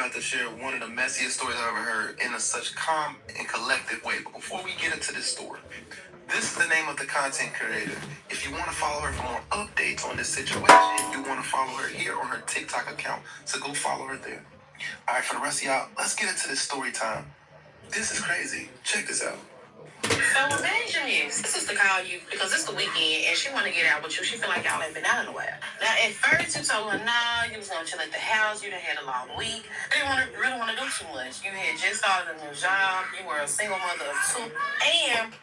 about to share one of the messiest stories I've ever heard in such calm and collective way. But before we get into this story, this is the name of the content creator. If you want to follow her for more updates on this situation, you want to follow her here on her TikTok account. So go follow her there. All right, for the rest of y'all, let's get into this story time. This is crazy. Check this out. So imagine this is to call you because it's the weekend and she want to get out with you. She feel like y'all ain't been out in a while. Now at first you told her nah, you was gonna chill at the house. You done had a long week. You didn't really want to do too much. You had just started a new job. You were a single mother of two, and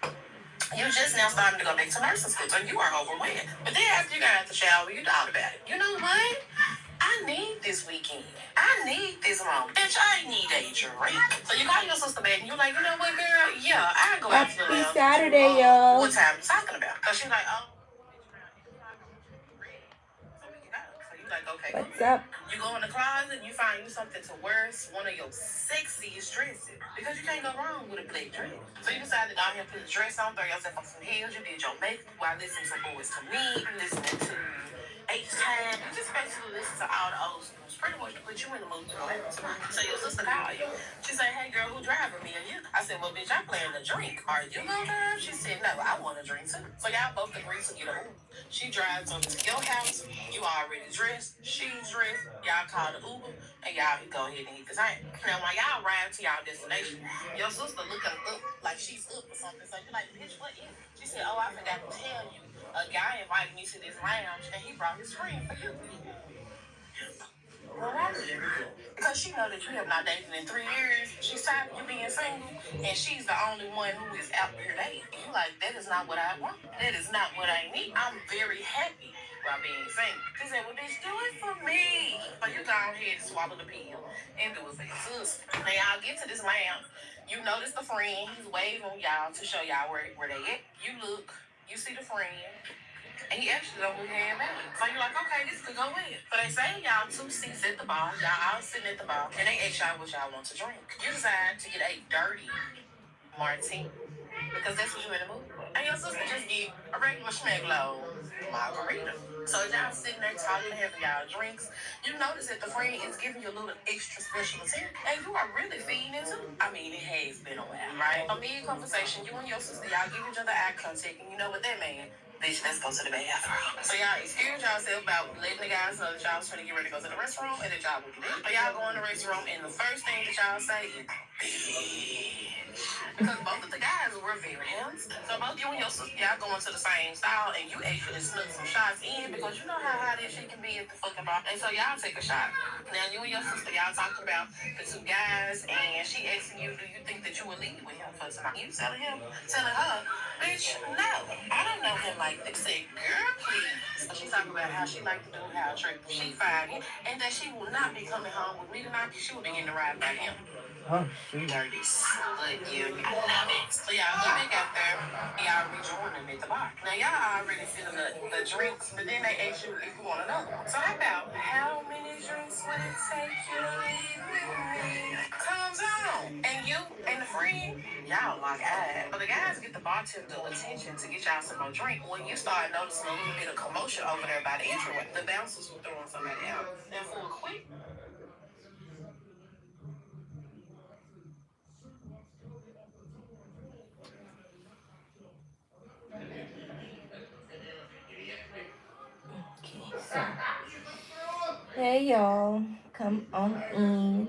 you just now starting to go back to nursing school, so you are overwhelmed. But then after you got out the shower, you thought about it. You know what? I need this weekend. I need this moment. Bitch, I need a drink. So you call your sister back and you're like, you know what, girl? Yeah, I go out to the lounge. Happy Saturday, y'all. What time you talking about? Because she's like, oh, so we can go. So you like, okay. What's up? You go in the closet, you find you something to wear, one of your sexiest dresses. Because you can't go wrong with a black dress. So you decided to go ahead and put a dress on, throw yourself on some heels, you did your makeup while listening to Boys to Me, listening to H-Time. You just basically listen to all the old schools. Pretty much to put you in the mood to go out. So your sister called you. She said, hey girl, who driving me and you? I said, well bitch, I'm planning to drink. Are you gonna drive? She said, no, I want to drink too. So y'all both agree to get a Uber. She drives over to your house. You already dressed. She's dressed. Y'all call the Uber and y'all go ahead and hit the tank. Now while y'all ride to y'all destination, your sister looking up like she's up or something. So you're like, bitch, what is it? She said, oh, I forgot to tell you. A guy invited me to this lounge and he brought his friend for you. Because she know that you have not dated in 3 years. She's tired of you being single, and she's the only one who is out here dating. You like, that is not what I want. That is not what I need. I'm very happy by being single. She said, well, bitch, do it for me. But you go ahead and swallow the pill and do it for your sister. Now, y'all get to this lounge. You notice the friend. He's waving y'all to show y'all where they at. You look. You see the friend. And he actually don't look half bad. So you're like, okay, this could go in. So they say y'all 2 seats at the bar. Y'all all sitting at the bar. And they ask y'all what y'all want to drink. You decide to get a dirty martini. Because that's what you in the mood for. And your sister just get a regular schmeglow margarita. So as y'all sitting there talking, having y'all drinks, you notice that the friend is giving you a little extra special attention. And you are really feeding it too. I mean, it has been a while, right? A mid-conversation, you and your sister, y'all give each other eye contact. And you know what that means? Bitch, let's go to the bathroom. So y'all excuse yourself about letting the guys know that y'all was trying to get ready to go to the restroom and that y'all will be there. So y'all go in the restroom and the first thing that y'all say is, bitch. Because both of the guys were very handsome. So both you and your sister, y'all going to the same style and you actually snuck some shots in because you know how hot this shit can be at the fucking bar. And so y'all take a shot. Now you and your sister, y'all talking about the 2 guys and she asking you, do you think that you will leave with him for tonight? You telling her, bitch, no, I don't know him like this. Say, girl, please. So she talking about how she like to do how trick she find it, and that she will not be coming home with me tonight. She will be getting the ride by him. Oh, shoot. Dirty slut, you. I love it. So y'all go back out there, y'all rejoin them at the bar. Now y'all already feeling the drinks, but then they ask you if you want another one. So how many drinks would it take you to leave with me? Comes on. And you and the friend, y'all lock eyes. So the guys get the bartender attention to get y'all some more drink. When you start noticing a little bit of commotion over there by the entryway, the bouncers were throwing somebody out. Now for a quick so, hey y'all, come on in.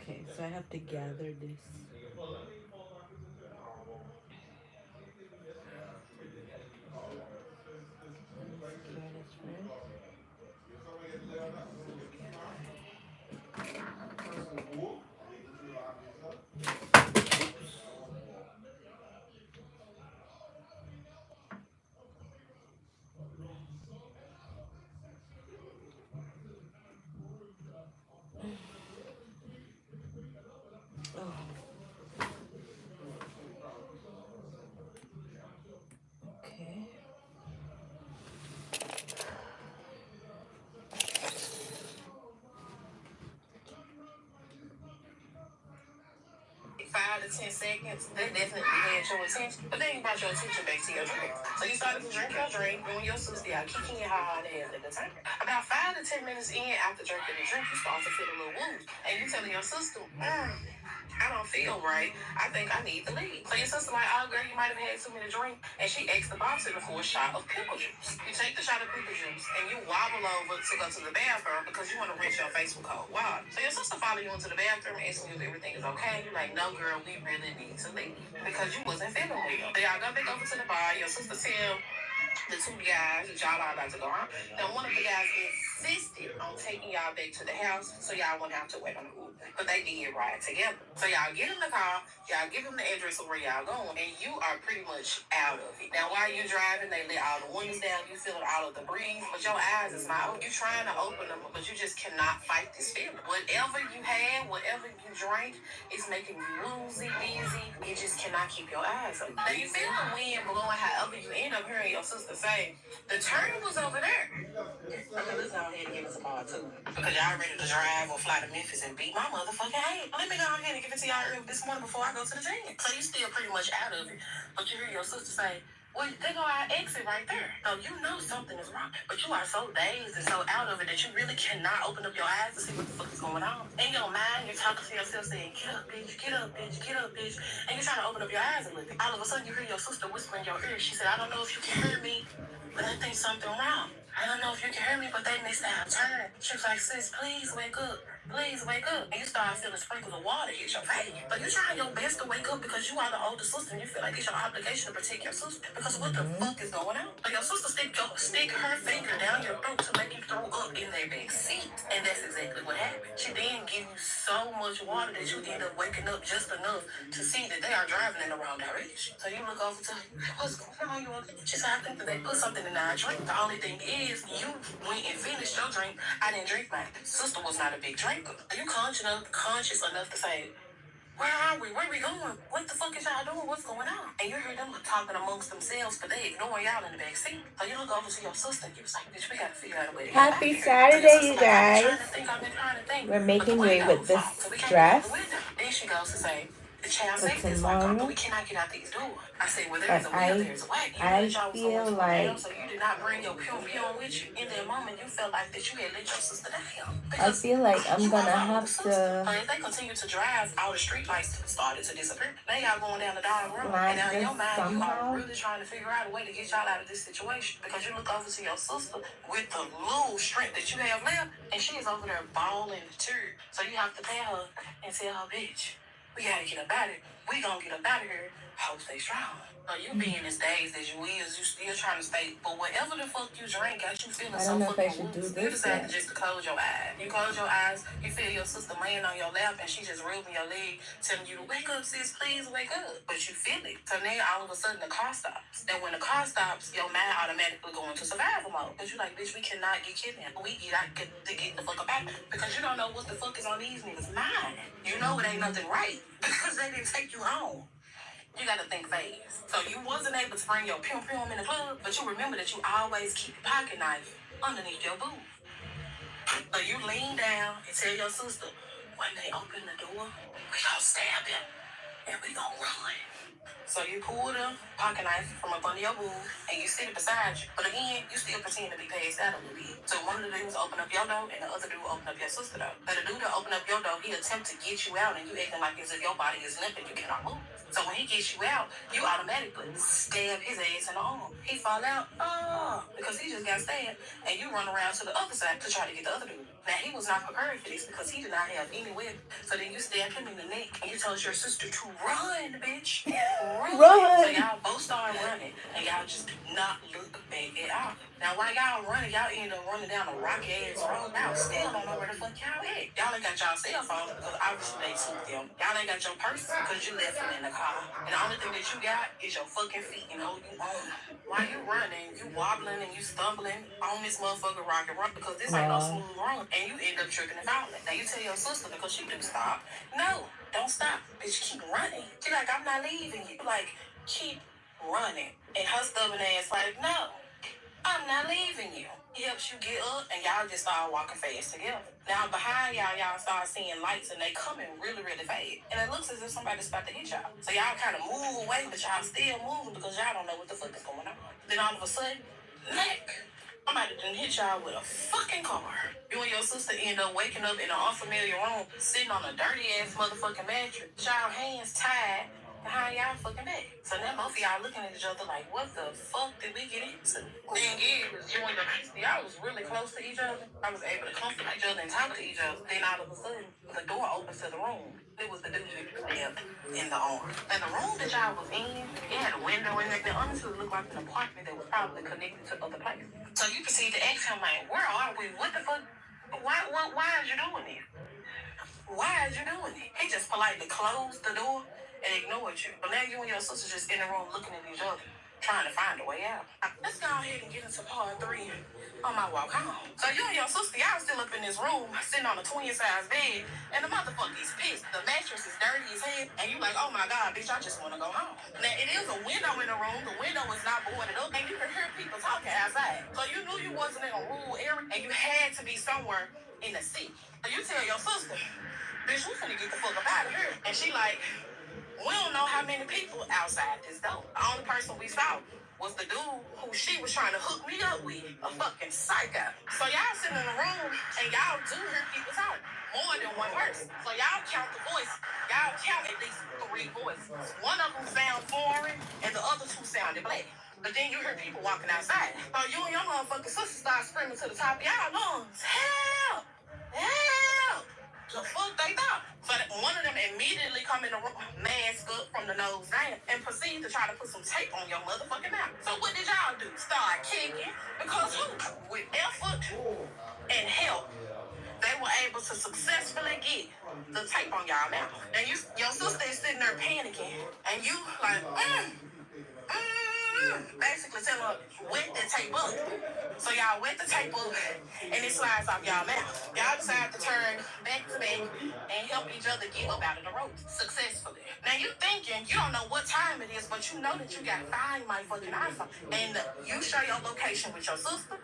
Okay, so I have to gather this. Oh. 5 to 10 seconds, they definitely had your attention. But then you brought your attention back to your drink. So you started to drink your drink, doing your sister out, kicking your hard ass at the time. About 5 to 10 minutes in after drinking the drink, you start to feel a little woo. And you telling your sister, I don't feel right. I think I need to leave. So your sister like, oh girl, you might have had too many drinks. And she asked the bartender for a shot of pickle juice. You take the shot of pickle juice and you wobble over to go to the bathroom because you want to rinse your face with cold water. So your sister follow you into the bathroom asking you if everything is okay. You're like, no girl, we really need to leave because you wasn't feeling well. So y'all go back over to the bar. Your sister tell the two guys that y'all are about to go on. Now, one of the guys insisted on taking y'all back to the house so y'all wouldn't have to wait on the Uber. But they did ride together. So y'all get in the car, y'all give them the address of where y'all going, and you are pretty much out of it. Now, while you're driving, they let all the windows down, you feeling all of the breeze, but your eyes is not open. You're trying to open them, but you just cannot fight this feeling. Whatever you had, whatever you drank, is making you woozy, dizzy. You just cannot keep your eyes open. Now, you feel the wind blowing however you end up hearing your sister say, the turn was over there. Okay, let's go ahead and give us a ball too. Because y'all ready to drive or fly to Memphis and beat my motherfucking ass. Let me go ahead and give it to y'all early this morning before I go to the gym. So you still pretty much out of it. But you hear your sister say, well, they go our exit right there. So you know something is wrong. But you are so dazed and so out of it that you really cannot open up your eyes to see what the fuck is going on. In your mind, you're talking to yourself saying, get up, bitch, get up, bitch, get up, bitch. And you're trying to open up your eyes a little bit. All of a sudden, you hear your sister whisper in your ear. She said, I don't know if you can hear me, but I think something wrong. I don't know if you can hear me, but they missed our turn. She was like, sis, please wake up. Please wake up. And you start feeling sprinkles of water hit your face. But you're trying your best to wake up because you are the older sister and you feel like it's your obligation to protect your sister. Because what the fuck is going on? But your sister stick her finger down your throat to make you throw up in their back seat. And that's exactly what happened. She then give you so much water that you end up waking up just enough to see that they are driving in the wrong direction. So you look over to her, what's going on? You okay? She said, I think that they put something in our drink. The only thing is, you went and finished your drink. I didn't drink mine. Sister was not a big drinker. Are you conscious enough to say, where are we? Where are we going? What the fuck is y'all doing? What's going on? And you hear them talking amongst themselves, but they ignoring y'all in the back seat. So you look over to your sister and you was like, bitch, we gotta figure out a way to get back. Happy Saturday, you guys. We're making way with this dress Then she goes to say, the child for safety is like, tomorrow. but we cannot get out these doors. I say, well, there But is a will, there is a way. I feel like So you did not bring your pion with you. In that moment, you felt like that you had let your sister down. I feel like I'm gonna have to. So if they continue to drive, all the street lights started to disappear. Now y'all going down the dark road, and now in your mind, somehow. you are really trying to figure out a way to get y'all out of this situation because you look over to your sister with the little strength that you have left, and she is over there bawling the tears. So you have to pay her and tell her, bitch, we gotta get up out of here. We gonna get up out of here. Hope stay strong. So you being as dazed as you is, you still trying to stay. But whatever the fuck you drink got you feeling so fucking woozy. You decided just to close your eyes. You close your eyes, you feel your sister laying on your lap and she just rubbing your leg, telling you to wake up, sis, please wake up. But you feel it. So now all of a sudden the car stops. And when the car stops, your mind automatically go into survival mode. Because you like, bitch, we cannot get kidnapped. We got to get the fuck up out. Because you don't know what the fuck is on these niggas' mind. You know it ain't nothing right. Because they didn't take you home. You gotta think fast. So you wasn't able to bring your pum in the club, but you remember that you always keep your pocket knife underneath your boob. So you lean down and tell your sister, when they open the door, we gonna stab him and we gonna run. So you pull the pocket knife from up under your boob and you sit it beside you. But again, you still pretend to be passed out a little bit. So one of the dudes open up your door and the other dude open up your sister door. But the dude that open up your door, he attempt to get you out and you acting like as if your body is limp and you cannot move. So when he gets you out, you automatically stab his ass in the arm. He fall out, because he just got stabbed. And you run around to the other side to try to get the other dude. Now, he was not prepared for this because he did not have any weapon. So then you stab him in the neck and you told your sister to run, bitch. Run. So y'all both started running and y'all just do not look back at all. Now, while y'all running, y'all end up running down a rocky ass road. Y'all still don't know where the fuck y'all at. Y'all ain't got y'all cell phones because obviously they took them. Y'all ain't got your purse because you left them in the car. And the only thing that you got is your fucking feet and all you own. While you running, you wobbling and you stumbling on this motherfucking rocky road because this ain't no smooth road. And you end up tripping and falling. Now, you tell your sister because she do stop. No, don't stop. Bitch, keep running. She like, I'm not leaving you. Like, keep running. And her stubborn ass like, no, I'm not leaving you. He helps you get up, and y'all just start walking fast together. Now behind y'all, y'all start seeing lights, and they coming really, really fast. And it looks as if somebody's about to hit y'all. So y'all kind of move away, but y'all still moving because y'all don't know what the fuck is going on. Then all of a sudden, neck. Somebody done hit y'all with a fucking car. You and your sister end up waking up in an unfamiliar room, sitting on a dirty ass motherfucking mattress. Y'all hands tied behind y'all fucking back. So now both of y'all looking at each other like, what the fuck did we get into? Thing is, you and your sister, y'all was really close to each other. I was able to comfort each other and talk to each other. Then all of a sudden, the door opens to the room. It was the dude that stabbed in the arm. And the room that y'all was in, it had a window in it that honestly looked like an apartment that was probably connected to other places. So you proceed to ask him like, where are we? What the fuck? Why is you doing this? Why is you doing it? He just politely closed the door and ignored you. But now you and your sister just in the room looking at each other, trying to find a way out. Let's go ahead and get into part 3 on my walk home. So you and your sister, y'all still up in this room, sitting on a twin-size bed, and the motherfucker is pissed. The mattress is dirty as hell, and you like, oh my God, bitch, I just want to go home. Now, it is a window in the room. The window is not boarded up, and you can hear people talking outside. So you knew you wasn't in a rural area, and you had to be somewhere in the city. So you tell your sister, bitch, we finna get the fuck up out of here. And she like, we don't know how many people outside this door. The only person we saw was the dude who she was trying to hook me up with, a fucking psycho. So y'all sitting in the room and y'all do hear people talk. More than one person. So y'all count the voice. Y'all count at least 3 voices. One of them sound foreign and the other 2 sounded black. But then you hear people walking outside. So you and your motherfucking sister start screaming to the top of y'all lungs, help! Help! The fuck they thought. So that one of them immediately come in the room, mask up from the nose down, and proceed to try to put some tape on your motherfucking mouth. So what did y'all do? Start kicking because who? With effort and help, they were able to successfully get the tape on y'all mouth. And your sister is sitting there panicking, and you like, basically tell her, wet the tape up. So y'all wet the tape up and it slides off y'all mouth. Y'all decide to turn back to back and help each other get up out of the rope successfully. Now you thinking you don't know what time it is, but you know that you got Find My fucking iPhone. And you share your location with your sister.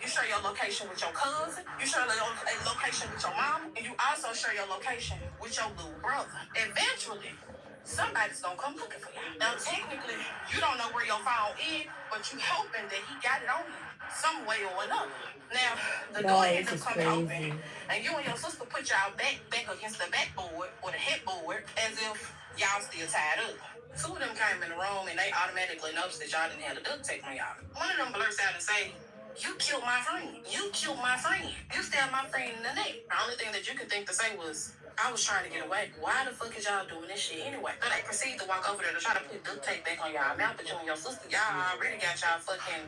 You share your location with your cousin. You share your location with your mom. And you also share your location with your little brother. Eventually, somebody's gonna come looking for you. Now, technically, you don't know where your phone is, but you hoping that he got it on you some way or another. Now, the door ends up coming open, and you and your sister put y'all back against the backboard or the headboard as if y'all still tied up. 2 of them came in the room, and they automatically noticed that y'all didn't have the duct tape on y'all. One of them blurts out and say, you killed my friend. You killed my friend. You stabbed my friend in the neck. The only thing that you could think to say was, I was trying to get away. Why the fuck is y'all doing this shit anyway? So they proceed to walk over there to try to put duct tape back on y'all mouth, but you and your sister, y'all already got y'all fucking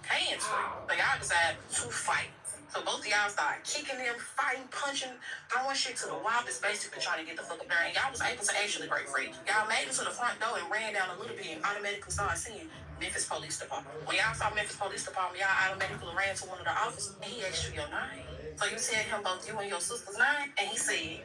hands free. So y'all decide to fight. So both of y'all start kicking them, fighting, punching, throwing shit to the wall, just basically trying to get the fuck up there. And y'all was able to actually break free. Y'all made it to the front door and ran down a little bit and automatically started seeing Memphis Police Department. When y'all saw Memphis Police Department, y'all automatically ran to one of the officers and he asked you your name. So you tell him both you and your sister's name, and he said,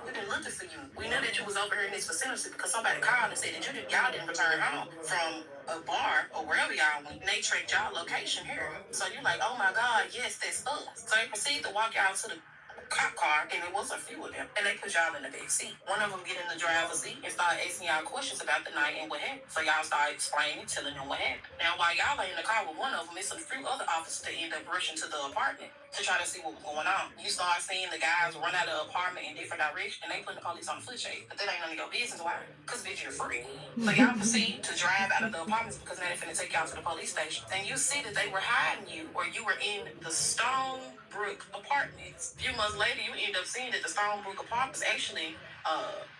we've been looking for you. We knew that you was over here in this vicinity because somebody called and said that y'all didn't return home from a bar or wherever y'all went. And they tracked y'all location here. So you're like, oh my God, yes, that's us. So they proceed to walk y'all to the cop car, and it was a few of them, and they put y'all in the back seat. One of them get in the driver's seat and start asking y'all questions about the night and what happened. So y'all start explaining, telling them what happened. Now, while y'all are in the car with one of them, it's a few other officers that end up rushing to the apartment to try to see what was going on. You start seeing the guys run out of the apartment in different directions, and they put the police on the foot chase. But that ain't none of your business. Why? Because, bitch, you're free. So y'all proceed to drive out of the apartments because now they're finna take y'all to the police station. And you see that they were hiding you, or you were in the Stonebrook Apartments. A few months later, you end up seeing that the Stonebrook Apartments actually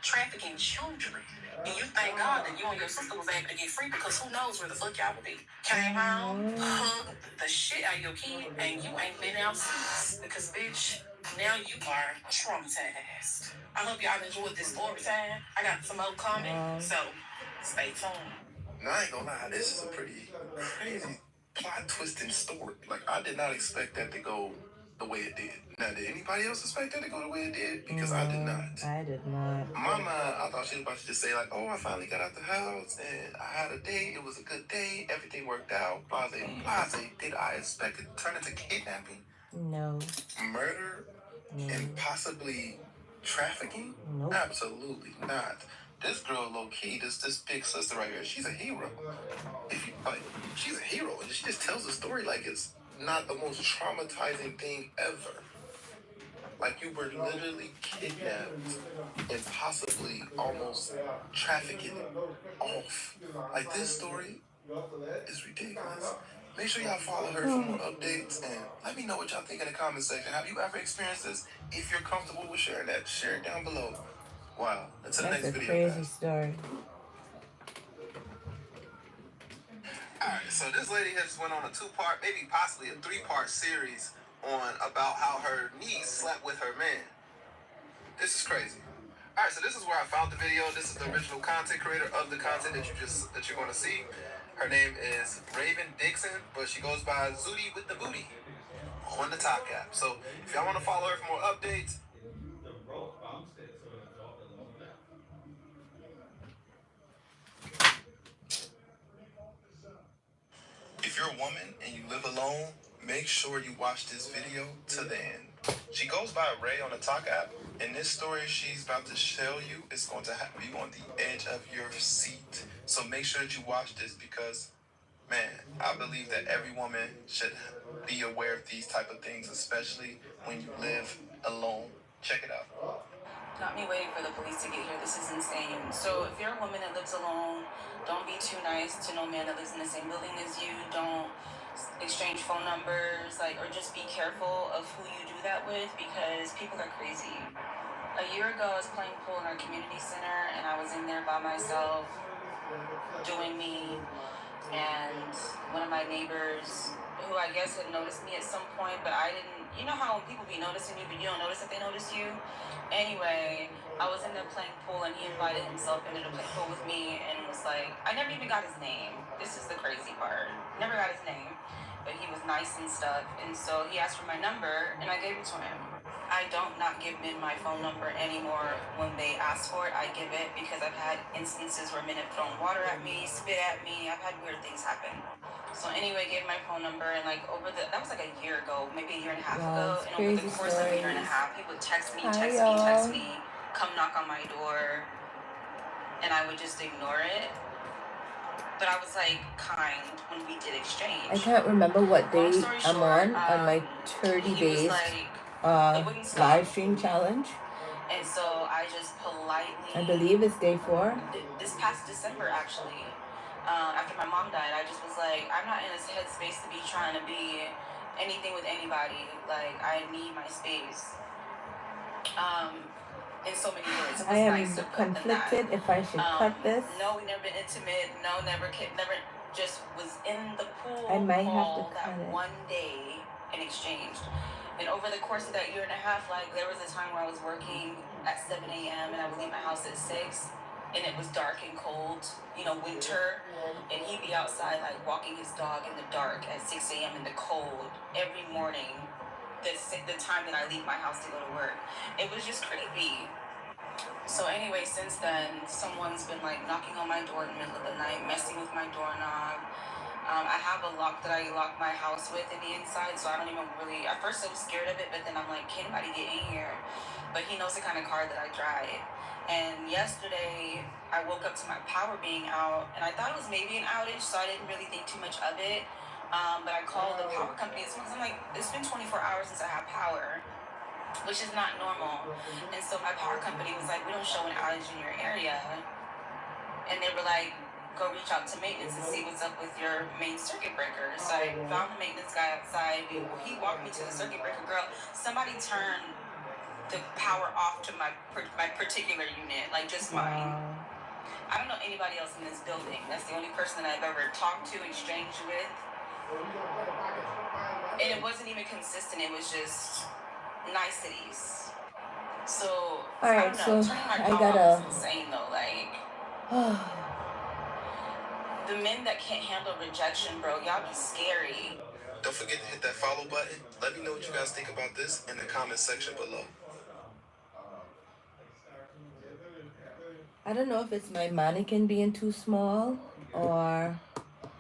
trafficking children. And you thank God that you and your sister was able to get free because who knows where the fuck y'all would be. Came home, hugged the shit out of your kid, and you ain't been out since. Because, bitch, now you are traumatized. I hope y'all enjoyed this story time. I got some more coming, so stay tuned. No, I ain't gonna lie, this is a pretty crazy plot twisting story. Like, I did not expect that to go the way it did. Now, did anybody else expect that to go the way it did? Because I did not. I did not. My mind, I thought she was about to just say, like, oh, I finally got out the house and I had a date. It was a good day. Everything worked out. Blase, blase. Did I expect it to turn into kidnapping? No. Murder? No. And possibly trafficking? Nope. Absolutely not. This girl, low key, this big sister right here, she's a hero. If you like, she's a hero, and she just tells the story like it's not the most traumatizing thing ever. Like you were literally kidnapped and possibly almost trafficked off. Like this story is ridiculous. Make sure y'all follow her for more updates and let me know what y'all think in the comment section. Have you ever experienced this? If you're comfortable with sharing that, share it down below. Wow. Until the next video. That's a crazy story. Alright, so this lady has went on a 2-part, maybe possibly a 3-part series on about how her niece slept with her man. This is crazy. Alright, so this is where I found the video. This is the original content creator of the content that you're gonna see. Her name is Raven Dixon, but she goes by Zooty with the Booty on the Top Cap. So if y'all want to follow her for more updates, if you're a woman and you live alone, make sure you watch this video to the end. She goes by Ray on the Talk app, and this story she's about to tell you is going to have you on the edge of your seat. So make sure that you watch this because, man, I believe that every woman should be aware of these type of things, especially when you live alone. Check it out. Not me waiting for the police to get here. This is insane. So if you're a woman that lives alone, don't be too nice to no man that lives in the same building as you. Don't exchange phone numbers, or just be careful of who you do that with because people are crazy. A year ago, I was playing pool in our community center, and I was in there by myself doing me. And one of my neighbors, who I guess had noticed me at some point, but I didn't. You know how people be noticing you, but you don't notice that they notice you? Anyway, I was in there playing pool, and he invited himself into the play pool with me, and was like, I never even got his name. This is the crazy part. Never got his name, but he was nice and stuff, and so he asked for my number, and I gave it to him. I don't not give men my phone number anymore when they ask for it. I give it because I've had instances where men have thrown water at me, spit at me. I've had weird things happen. So anyway, gave my phone number, and that was like a year ago, maybe a year and a half ago. And over the course of a year and a half, he would text me, come knock on my door, and I would just ignore it. But I was like kind when we did exchange. I can't remember what day I'm on my 30 days live stream challenge. And so I just politely, I believe it's day 4. This past December, actually, after my mom died, I just was like, I'm not in this headspace to be trying to be anything with anybody. Like, I need my space. In so many words. I am nice conflicted if I should cut this. No, we never been intimate. No, never just was in the pool. I might have to cut that one day and exchanged. And over the course of that year and a half, there was a time where I was working at 7 a.m. and I would leave my house at 6, and it was dark and cold, winter, and he'd be outside walking his dog in the dark at 6 a.m. in the cold every morning. The time that I leave my house to go to work, it was just creepy. So anyway, since then, someone's been knocking on my door in the middle of the night, messing with my doorknob. I have a lock that I lock my house with in the inside, so I don't even really, at first I was scared of it, but then I'm like, can anybody get in here? But he knows the kind of car that I drive. And yesterday, I woke up to my power being out, and I thought it was maybe an outage, so I didn't really think too much of it. But I called the power company, because I'm like, it's been 24 hours since I have power, which is not normal. And so my power company was like, we don't show an outage in your area. And they were like, go reach out to maintenance and see what's up with your main circuit breaker. So I found the maintenance guy outside. He walked me to the circuit breaker. Girl, somebody turned the power off to my particular unit, just mine. I don't know anybody else in this building. That's the only person that I've ever talked to, exchanged with. And it wasn't even consistent. It was just niceties. So, alright, so I gotta. Insane though, the men that can't handle rejection, bro, y'all be scary. Don't forget to hit that follow button. Let me know what you guys think about this in the comment section below. I don't know if it's my mannequin being too small or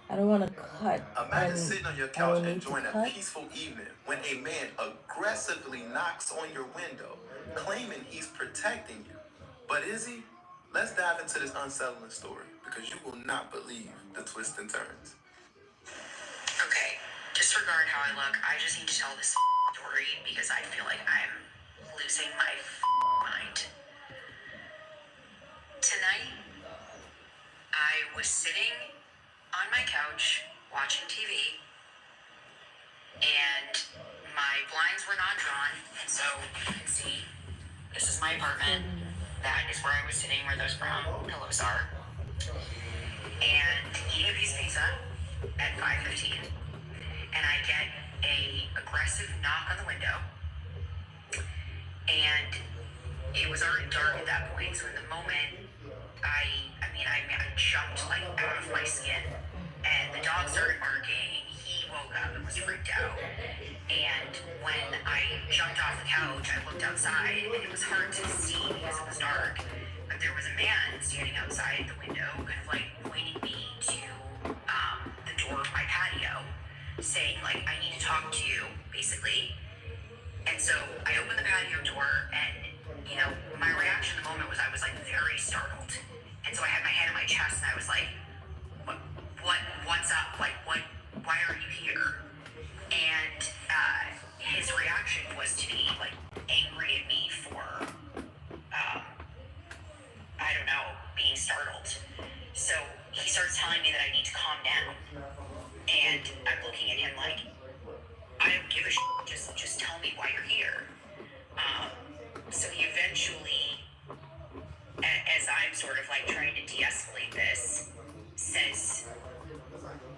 I don't want to cut. Imagine sitting on your couch enjoying a peaceful evening when a man aggressively knocks on your window, claiming he's protecting you. But is he? Let's dive into this unsettling story because you will not believe the twists and turns. Okay, disregard how I look. I just need to tell this story because I feel like I'm losing my mind. Tonight, I was sitting on my couch watching TV, and my blinds were not drawn, and so you can see this is my apartment. That is where I was sitting, where those brown pillows are, and eating a piece of pizza at 5:15, and I get a aggressive knock on the window, and it was already dark at that point. So in the moment, I jumped like out of my skin, and the dog started barking. He woke up and was freaked out. And when I jumped off the couch, I looked outside, and it was hard to see because it was dark. But there was a man standing outside the window, kind of like pointing me to the door of my patio, saying like, "I need to talk to you," basically. And so I opened the patio door, and my reaction in the moment was I was like very startled. And so I had my hand on my chest, and I was like, what's up? Like, why are you here? And his reaction was to be like angry at me for, I don't know, being startled. So he starts telling me that I need to calm down. And I'm looking at him like, I don't give a shit, just tell me why you're here. So he eventually, as I'm sort of like trying to de-escalate this, says,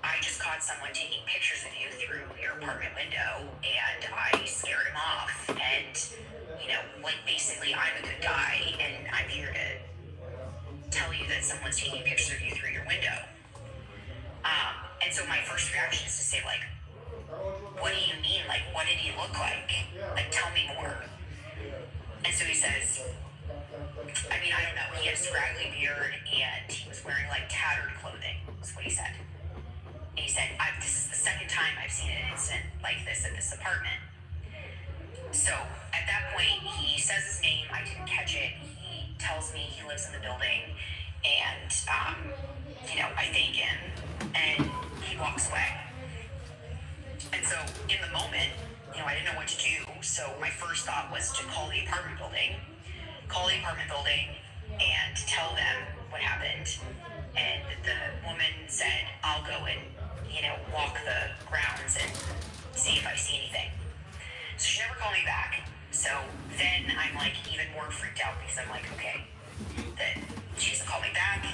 "I just caught someone taking pictures of you through your apartment window, and I scared him off, and, like basically I'm a good guy, and I'm here to tell you that someone's taking pictures of you through your window." And so my first reaction is to say like, "What do you mean? Like, what did he look like? Like, tell me more." And so he says, I don't know. He had a scraggly beard, and he was wearing like tattered clothing. That's what he said. And he said, "This is the second time I've seen an incident like this at this apartment." So at that point, he says his name. I didn't catch it. He tells me he lives in the building, and I thank him, and he walks away. And so in the moment, I didn't know what to do. So my first thought was to call the apartment building and tell them what happened. And the woman said, "I'll go and, walk the grounds and see if I see anything." So she never called me back. So then I'm like even more freaked out because I'm like, okay, that she doesn't call me back.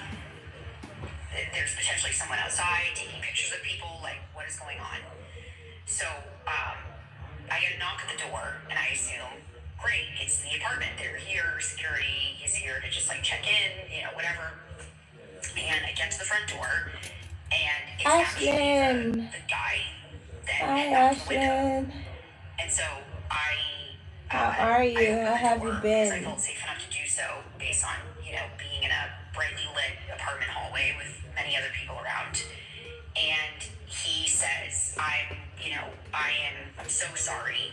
There's potentially someone outside taking pictures of people. Like, what is going on? So I get a knock at the door, and I assume, great, it's the apartment. They're here. Security is here to just like check in, whatever. And I get to the front door, and it's actually the guy that knocked the window. And so how are you? How have you been? Because I felt safe enough to do so based on, being in a brightly lit apartment hallway with many other people around. And he says, I'm so sorry.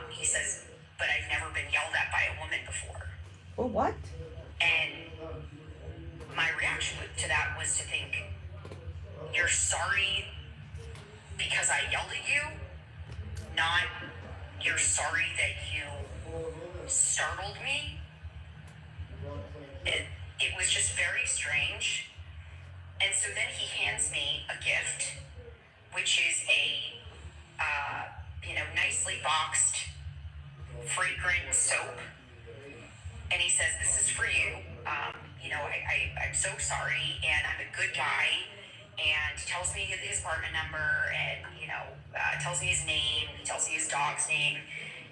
He says, "But I've never been yelled at by a woman before." Well, what? And my reaction to that was to think, you're sorry because I yelled at you? Not you're sorry that you startled me? It was just very strange. And so then he hands me a gift, which is a, nicely boxed, fragrant soap. And he says, "This is for you. I'm so sorry, and I'm a good guy." And he tells me his apartment number, and, tells me his name. He tells me his dog's name.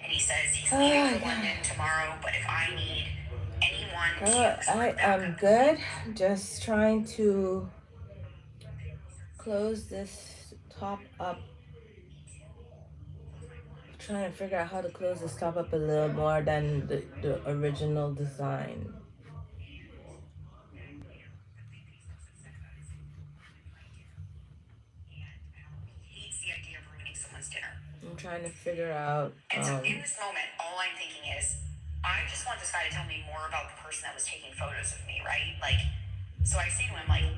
And he says he's leaving for London tomorrow, but if I need anyone to... I'm good. Just trying to close this top up trying to figure out how to close this top up a little more than the original design. Hates the idea of ruining someone's dinner. I'm trying to figure out. And so in this moment, all I'm thinking is, I just want this guy to tell me more about the person that was taking photos of me, right? Like, so I say to him, like,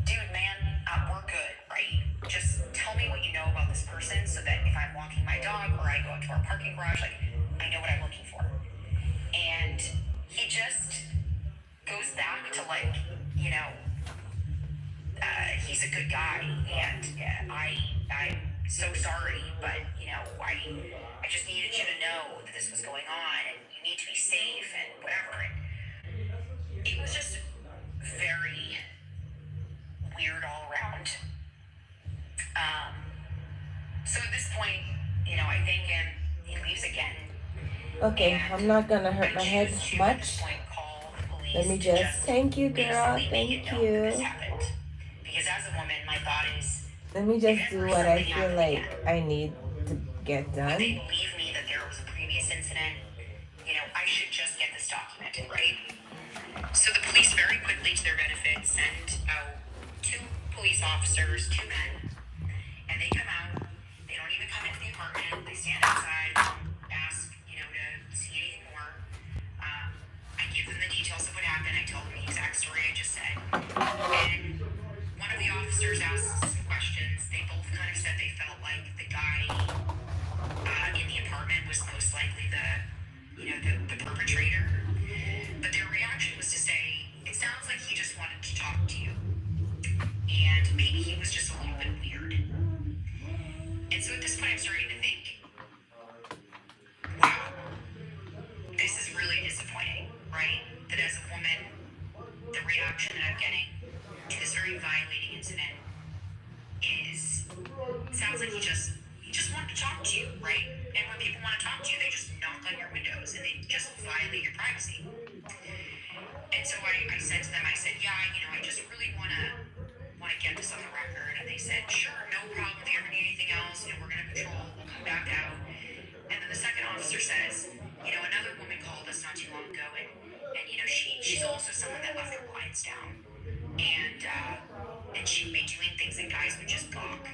dude, man, we're good, right? Just tell me what you know about this person so that if I'm walking my dog or I go out to our parking garage, like, I know what I'm looking for. And he just goes back to, like, you know, he's a good guy, and I'm so sorry, but I just needed you to know that this was going on, and you need to be safe, and whatever. And it was just very weird all around. So at this point, I thank him. He leaves again. Okay, I'm not gonna hurt my head much. Let me just thank you, girl. Thank you. Because as a woman, my thought is, let me just do what I feel like I need to get done. If they believe me that there was a previous incident, I should just get this documented, right? So the police very quickly, to their benefit, send out 2 police officers, 2 men, and they come out. They don't even come into the apartment. They stand outside, ask, to see anything more. I give them the details of what happened. I tell them the exact story I just said. And one of the officers asked some questions. They both kind of said they felt like the guy in the apartment was most likely the perpetrator. But their reaction was to say, it sounds like he just wanted to talk to you. And maybe he was just a little bit weird. And so at this point, I'm starting to think, wow, this is really disappointing, right? That as a woman, the reaction that I'm getting to this very violating incident sounds like he just wanted to talk to you, right? And when people want to talk to you, they just knock on your windows and they just violate your privacy. And so I said to them, I said, yeah, I just really want to get this on the record. And they said, sure, no problem. If you ever need anything else, we're going to patrol. We'll come back out. And then the second officer says, another woman called us not too long ago, and she's also someone that left her blinds down, and she would be doing things that guys would just balk.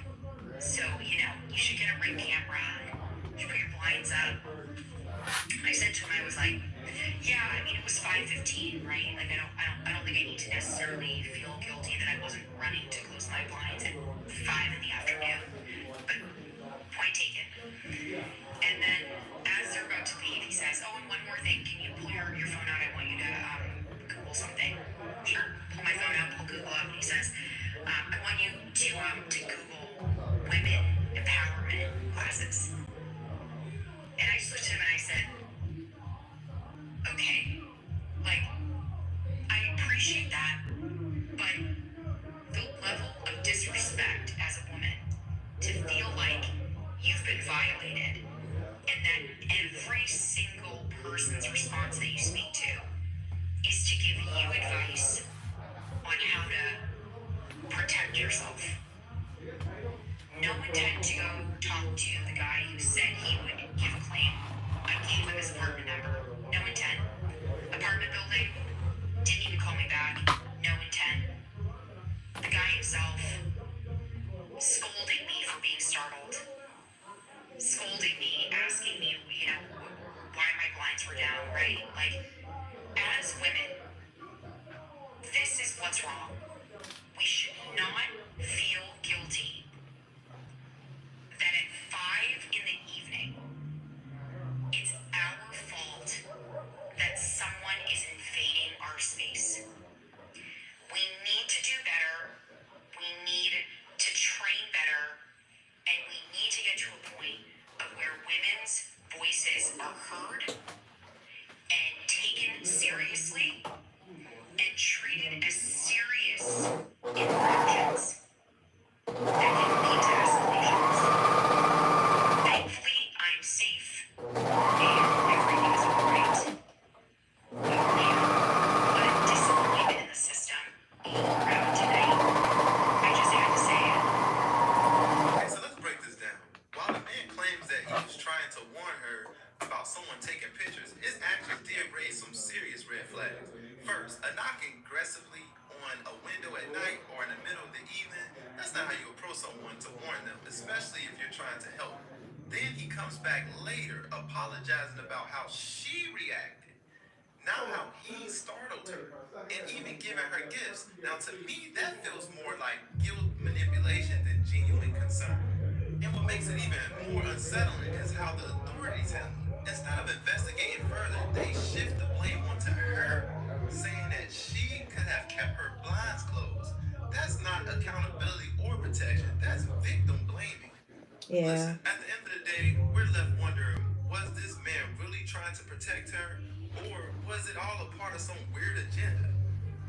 So you should get a ring camera. You put your blinds up. I said to him, I was like, yeah, it was 5:15, right? Like I don't think I need to necessarily feel guilty that I wasn't running to close my blinds at 5 in the afternoon. But point taken. And then as they're about to leave, he says, oh, and one more thing, can you pull your phone out? I want you to Google something. Sure. Pull my phone out, pull Google up, and he says, I want you to Google women empowerment classes. And I just looked at him and I said, okay, like, I appreciate that, but the level of disrespect as a woman to feel like you've been violated and that every single person's response that you speak to is to give you advice on how to protect yourself. No intent to go talk to the guy who said he would give a claim. I gave him his apartment number. No intent. Apartment building. Didn't even call me back. No intent. The guy himself scolding me for being startled. Scolding me, asking me, why my blinds were down, right? Like, as women, this is what's wrong. We should not feel guilty that at 5 in the evening, it's our fault that That's not how you approach someone to warn them, especially if you're trying to help. Then he comes back later apologizing about how she reacted, not how he startled her, and even giving her gifts. Now, to me, that feels more like guilt manipulation than genuine concern. And what makes it even more unsettling is how the authorities handle it. Instead of investigating further, they shift the blame onto her, saying that she could have kept her blinds closed. That's not accountability or protection, that's victim blaming. Yeah. Listen, at the end of the day, we're left wondering, was this man really trying to protect her, or was it all a part of some weird agenda?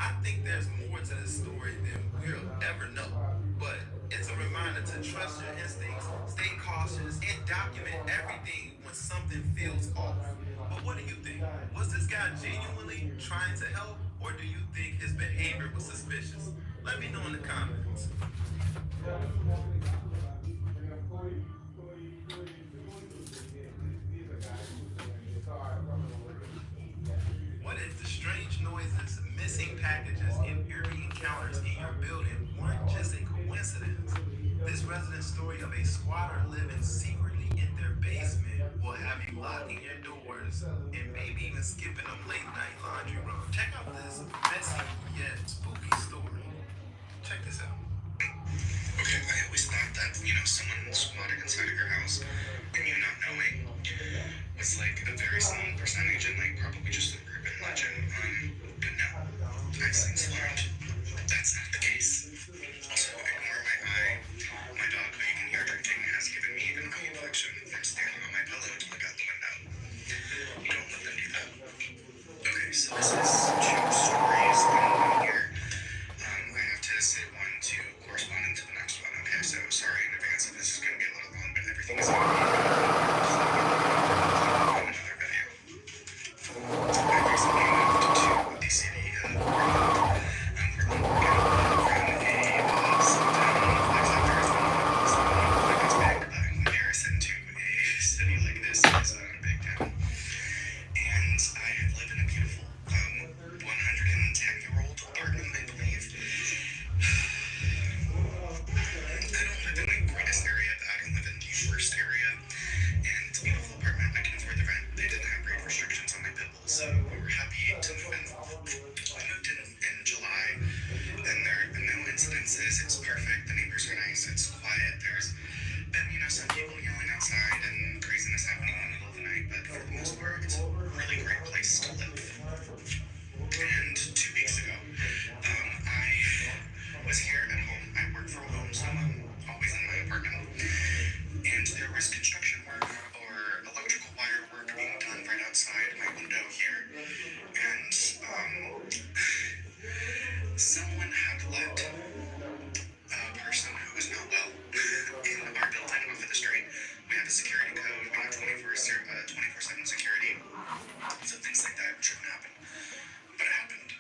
I think there's more to this story than we'll ever know, but it's a reminder to trust your instincts, stay cautious, and document everything when something feels off. But what do you think? Was this guy genuinely trying to help, or do you think his behavior was suspicious? Let me know in the comments. What if the strange noises, missing packages, and eerie encounters in your building weren't just a coincidence? This resident story of a squatter living secretly in their basement will have you locking your doors and maybe even skipping a late night laundry run. Check out this messy yet spooky story. Check this out. Okay, I always thought that, someone squatted inside of your house and you not knowing was like a very small percentage and like probably just an urban legend. But no, I've since learned that's not the case. Also, ignore my eye. My dog, who you can hear drinking, has given me an eye infection from standing on my pillow to look out the window. You don't let them do that. Okay, so this is two stories in one here. I have to say one to corresponding to the next one. Okay, so sorry in advance if this is going to be a little long, but everything is going to be another video. I recently moved to the city of Portland, Oregon, from a small town like South Carolina. It's not quite as big, but in comparison to a city like this, is a big town. And I live in a beautiful 110-year-old apartment, I believe. I don't live in the greatest area, but I don't live in the worst area. And it's a beautiful apartment. I can afford the rent. They didn't have great restrictions on my bill, so we were happy to move in. I moved in July, and there have been no incidences. It's perfect. The neighbors are nice. It's quiet. There's been, some people yelling outside and craziness happening in the middle of the night, but for the most part, it's a really great place to live. And 2 weeks ago, I was here at home. I work from home, so I'm always in my apartment. And there was construction work or electrical wire work being done right outside my window here. And someone had let a person who was not well in our building off of the street. We have a security code. We have 24/7 security. So things like that shouldn't happen. But it happened.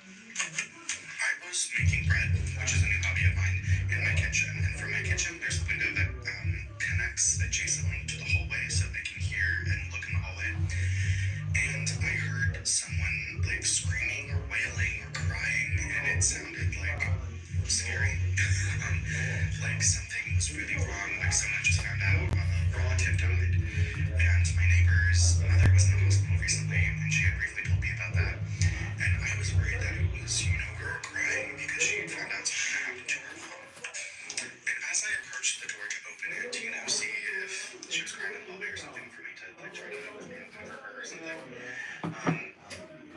I was making bread, which is a new hobby of mine, in my kitchen. And from my kitchen, there's a window that connects adjacently to the hallway so they can hear and look in the hallway. And I heard someone like screaming or wailing or crying, and it sounded like scary. Like something was really wrong, like someone just found out a relative died. And my neighbor's mother was in the hospital recently, and she had briefly told me about that. And I was worried that it was, her crying because she had found out something had happened to her mom. And as I approached the door to open it to, see if she was crying in the hallway or something for me to like try to, comfort her or something,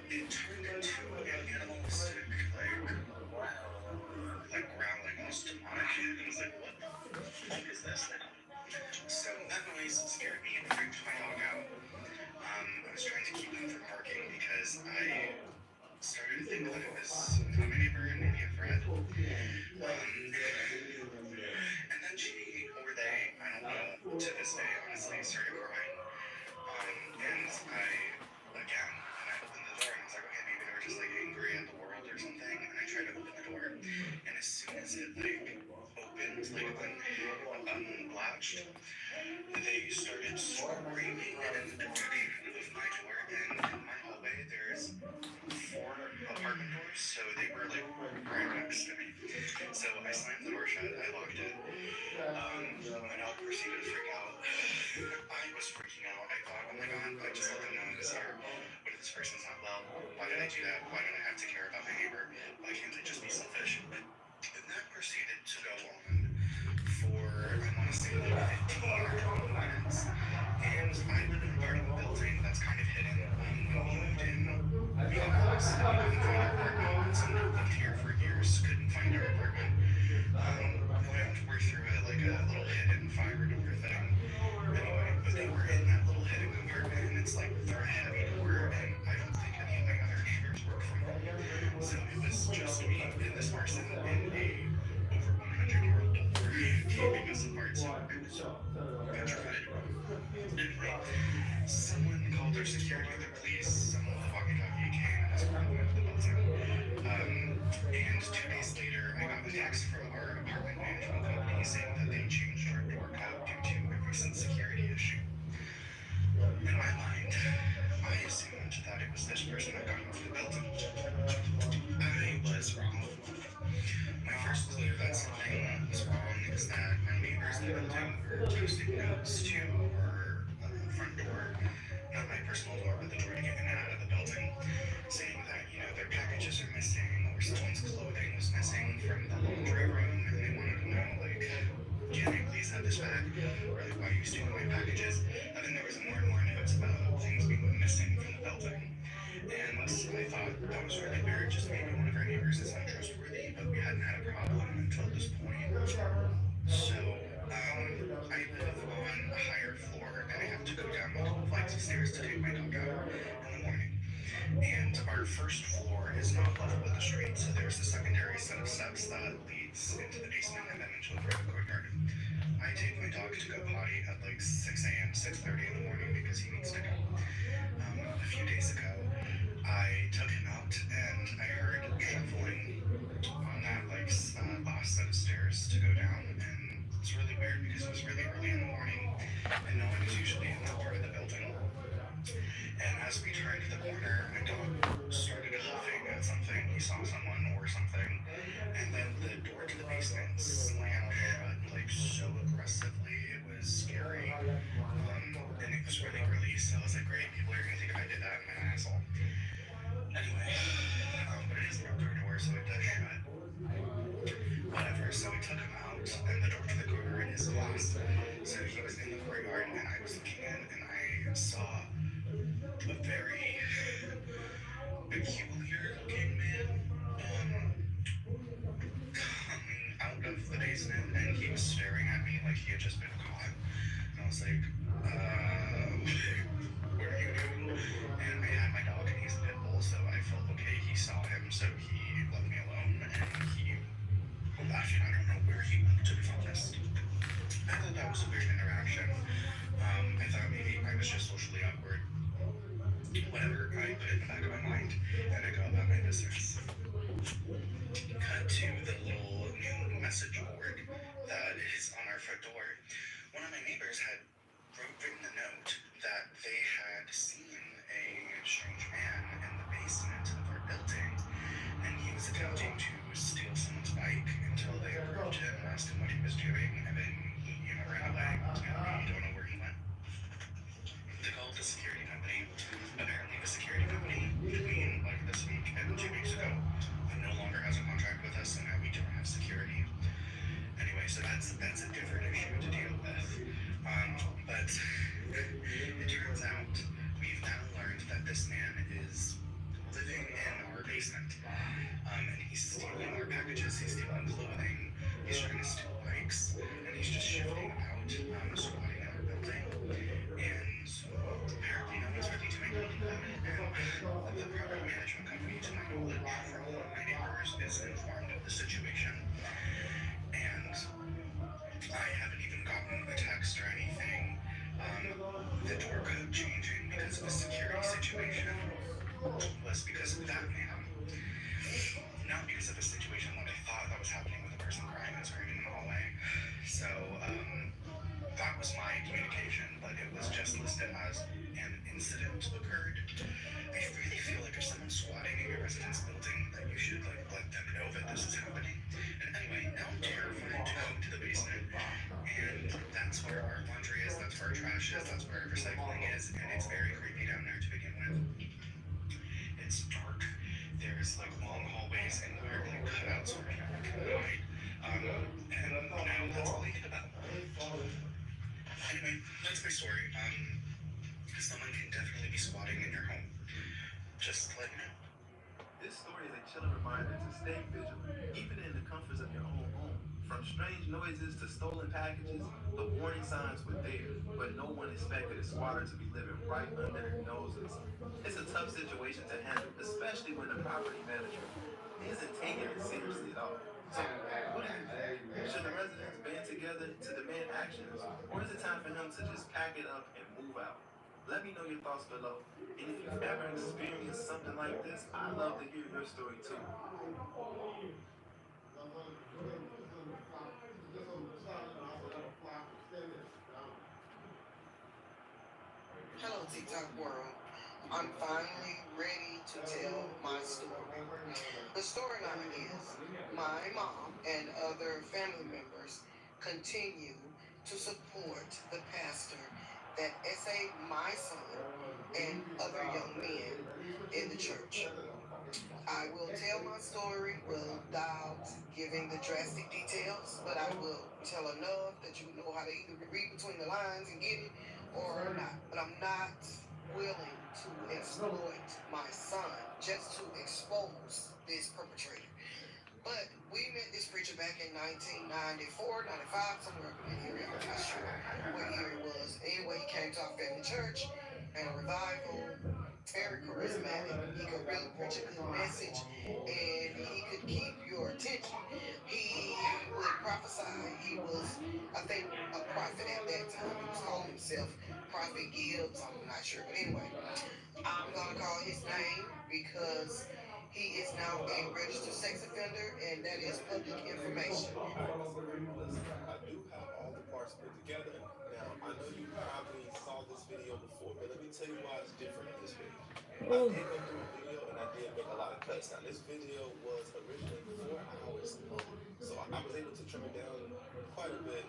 it turned into an animalistic, like growling, almost demonic. And I was like, what the fuck is this now? So that noise scared me and freaked my dog out. I was trying to keep him from barking because I started to think that it was my neighbor and maybe a friend. And then she, or they, I don't know, to this day, honestly, started crying. And I opened the door and I was like, okay, maybe they were just like angry at the world or something. And I tried to open the door, and as soon as it opened, unlatched, they started screaming in the direction of my door. And in my hallway, there's 4 apartment doors So they were like right next to me. So I slammed the door shut. I locked it. My dog proceeded to freak out. I was freaking out. I thought, oh my god, I just let them know I was here. What if this person's not well? Why did I do that? Why did I have to care about my neighbor? Why can't I just be selfish? And that proceeded to go on for, I want to say, like 15 or 20 minutes. And I live in a part of the building that's kind of hidden. When we moved in, we got lost and we couldn't find our apartment. And someone who lived here for years couldn't find our apartment. We're through a little hidden fire door thing. Anyway, but they were in that little hidden compartment, and it's like through a heavy door, and I don't think any of my other neighbors work from home. So it was just me and this person in a over 100-year-old door keeping us apart. So I was petrified. Anyway, someone called their security, their police, someone with a walkie-talkie came and escorted them out of the building. And 2 days later, I got a text from our apartment management company saying that they changed our door code due to a recent security issue. In my mind, I assumed that it was this person that got off the building. I was wrong. My first clue that something was wrong is that my neighbors in the building were posting notes to our front door, not my personal door, but the door to get in and out of the building, saying that, their packages are missing or someone's clothing was missing from the laundry room, and they wanted to know, like, can I please have this back? Or, like, why are you stealing my packages? And then there was more and more notes about things being missing from the building. And I thought that was really weird, just maybe one of our neighbors is untrustworthy, but we hadn't had a problem until this point. So, I live on a higher floor, and I have to go down multiple flights of stairs to take my dog out in the morning. And our first floor is not level with the street, so there's a secondary set of steps that leads into the basement and then into a private courtyard. I take my dog to go potty at like 6 a.m., 6:30 in the morning because he needs to go. A few days ago, I took him out and I heard shuffling on that last set of stairs to go down, and it's really weird because it was really early in the morning and no one is usually in that part of the building. And as we turned the corner, my dog started huffing at something. He saw someone or something. And then the door to the basement slammed shut, like, so aggressively. It was scary. And it was really early, so I was like, great, people are going to think I did that. I'm an asshole. Anyway, but it is an outdoor door, so it does shut. Whatever, so we took him out, and the door to the courtyard is glass. So he was in the courtyard, and I was looking in, and I saw a very peculiar looking man coming out of the basement, and he was staring at me like he had just been caught. And I was like, what are you doing? And I had my dog, and he's a pit bull, so I felt okay. He saw him, so he left me alone, and he left. I don't know where he went, to be honest. I thought that was a weird interaction. I thought maybe I was just socially awkward. Whatever, I put it in the back of my mind, and I go about my business. Cut to the little new message board that is on our front door. One of my neighbors had written a note that they had seen a strange man in the basement of our building, and he was attempting to steal someone's bike until they approached him and asked him what he was doing, and then he, ran away, and we don't know where he went. They called the security company. Apparently, the security company, between like this week and 2 weeks ago, no longer has a contract with us, and now we don't have security. Anyway, so that's a different issue to deal with. But it turns out we've now learned that this man is living in our basement, and he's stealing our packages. He's stealing clothing. He's trying to steal bikes, and he's just shifting about, squatting in our building. And apparently no one's really doing anything about it, and the property management company, to my knowledge, from one of my neighbors, is informed of the situation. And I haven't even gotten a text or anything. The door code changing because of the security situation was because of that man, not because of the situation that I thought that was happening with a person crying and screaming in the hallway. So, that was my communication, but it was just listed as an incident occurred. I really feel like if someone's squatting in your residence building, that you we should like let them know that this is happening. And anyway, now I'm terrified to go into the basement, and that's where our laundry is, that's where our trash is, that's where our recycling is, and it's very creepy down there to begin with. It's dark. There's like long hallways and weird like cutouts where people can hide. And that's all I think about. Anyway, that's my story. Someone can definitely be squatting in your home. Just let you know. This story is a chilling reminder to stay vigilant, even in the comforts of your own home. From strange noises to stolen packages, the warning signs were there, but no one expected a squatter to be living right under their noses. It's a tough situation to handle, especially when the property manager isn't taking it seriously at all. So, what do you think? Should the residents band together to demand actions, or is it time for him to just pack it up and move out? Let me know your thoughts below. And if you've ever experienced something like this, I'd love to hear your story too. Hello, TikTok world. I'm finally ready to tell my story. The storyline is my mom and other family members continue to support the pastor that essayed my son and other young men in the church. I will tell my story without giving the drastic details, but I will tell enough that you know how to either read between the lines and get it or not. But I'm not willing to exploit my son just to expose this perpetrator. But we met this preacher back in 1994, 95, somewhere up in that area. I'm not sure what year it was. Anyway, he came to our family church and a revival, very charismatic. He could really preach a good message and he could keep your attention. He would prophesy. He was, I think, a prophet at that time. He was calling himself Prophet Gibbs. I'm not sure. But anyway, I'm going to call his name because he is now a registered sex offender, and that is public information. All right, so listen, I do have all the parts put together. Now, I know you probably saw this video before, but let me tell you why it's different in this video. I Ooh. did go through the video and I did make a lot of cuts. Now, this video was originally 4 hours long, so I was able to trim it down quite a bit.